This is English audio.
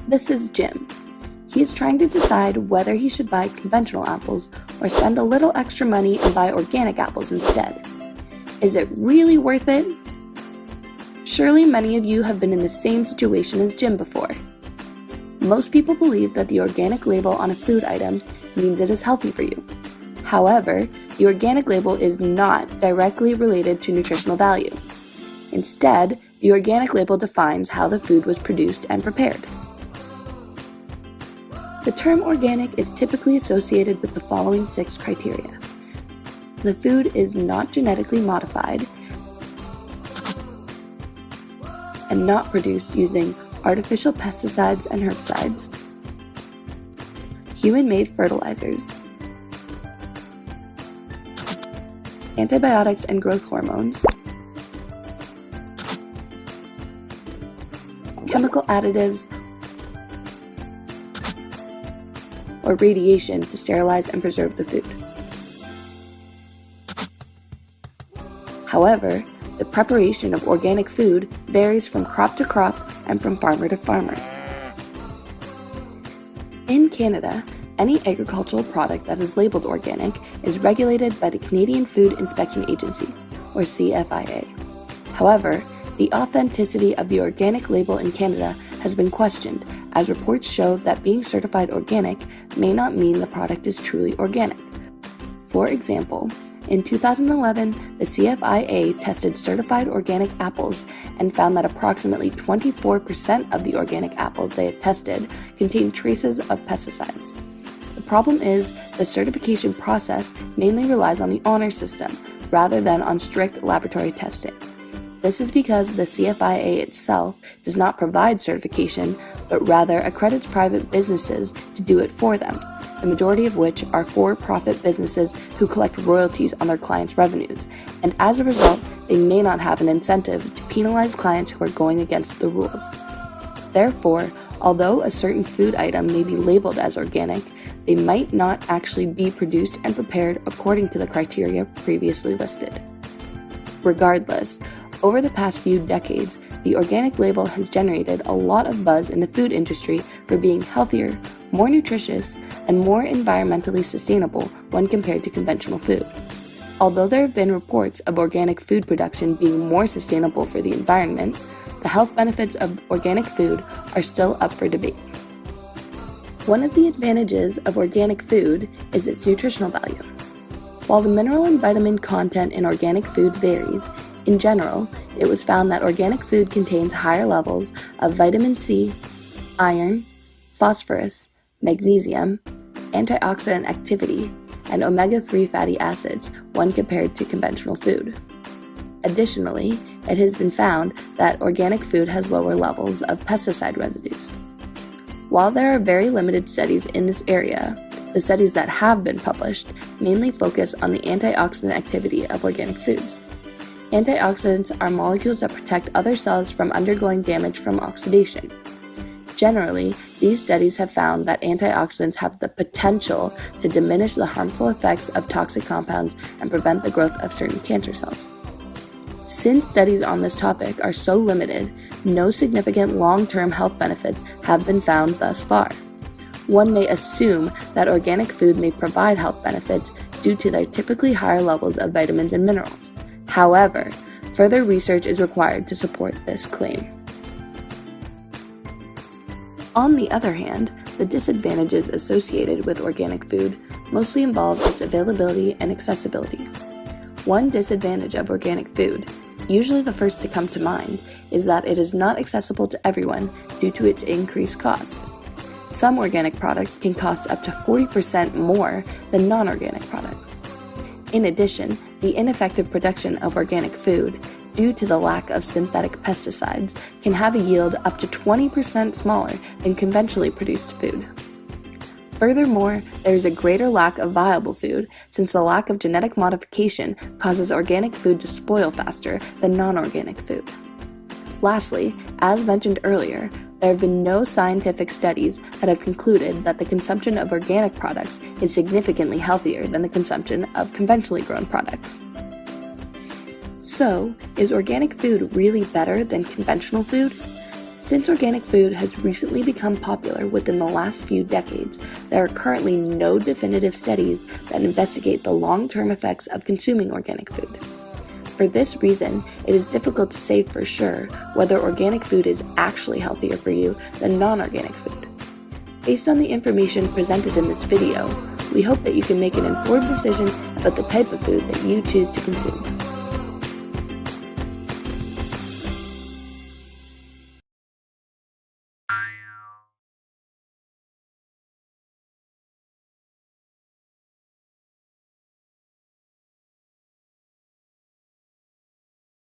This is Jim. He is trying to decide whether he should buy conventional apples or spend a little extra money and buy organic apples instead. Is it really worth it? Surely many of you have been in the same situation as Jim before. Most people believe that the organic label on a food item means it is healthy for you. However, the organic label is not directly related to nutritional value. Instead, the organic label defines how the food was produced and prepared. The term organic is typically associated with the following 6 criteria. The food is not genetically modified and not produced using artificial pesticides and herbicides, human-made fertilizers, antibiotics and growth hormones, chemical additives, or radiation to sterilize and preserve the food. However, the preparation of organic food varies from crop to crop and from farmer to farmer. In Canada, any agricultural product that is labeled organic is regulated by the Canadian Food Inspection Agency, or CFIA. However, the authenticity of the organic label in Canada has been questioned, as reports show that being certified organic may not mean the product is truly organic. For example, in 2011, the CFIA tested certified organic apples and found that approximately 24% of the organic apples they had tested contained traces of pesticides. The problem is the certification process mainly relies on the honor system rather than on strict laboratory testing. This is because the CFIA itself does not provide certification, but rather accredits private businesses to do it for them, the majority of which are for-profit businesses who collect royalties on their clients' revenues, and as a result, they may not have an incentive to penalize clients who are going against the rules. Therefore, although a certain food item may be labeled as organic, they might not actually be produced and prepared according to the criteria previously listed. Regardless, over the past few decades, the organic label has generated a lot of buzz in the food industry for being healthier, more nutritious, and more environmentally sustainable when compared to conventional food. Although there have been reports of organic food production being more sustainable for the environment, the health benefits of organic food are still up for debate. One of the advantages of organic food is its nutritional value. While the mineral and vitamin content in organic food varies, in general, it was found that organic food contains higher levels of vitamin C, iron, phosphorus, magnesium, antioxidant activity, and omega-3 fatty acids when compared to conventional food. Additionally, it has been found that organic food has lower levels of pesticide residues. While there are very limited studies in this area, the studies that have been published mainly focus on the antioxidant activity of organic foods. Antioxidants are molecules that protect other cells from undergoing damage from oxidation. Generally, these studies have found that antioxidants have the potential to diminish the harmful effects of toxic compounds and prevent the growth of certain cancer cells. Since studies on this topic are so limited, no significant long-term health benefits have been found thus far. One may assume that organic food may provide health benefits due to their typically higher levels of vitamins and minerals. However, further research is required to support this claim. On the other hand, the disadvantages associated with organic food mostly involve its availability and accessibility. One disadvantage of organic food, usually the first to come to mind, is that it is not accessible to everyone due to its increased cost. Some organic products can cost up to 40% more than non-organic products. In addition, the ineffective production of organic food, due to the lack of synthetic pesticides, can have a yield up to 20% smaller than conventionally produced food. Furthermore, there is a greater lack of viable food, since the lack of genetic modification causes organic food to spoil faster than non-organic food. Lastly, as mentioned earlier, there have been no scientific studies that have concluded that the consumption of organic products is significantly healthier than the consumption of conventionally grown products. So, is organic food really better than conventional food? Since organic food has recently become popular within the last few decades, there are currently no definitive studies that investigate the long-term effects of consuming organic food. For this reason, it is difficult to say for sure whether organic food is actually healthier for you than non-organic food. Based on the information presented in this video, we hope that you can make an informed decision about the type of food that you choose to consume.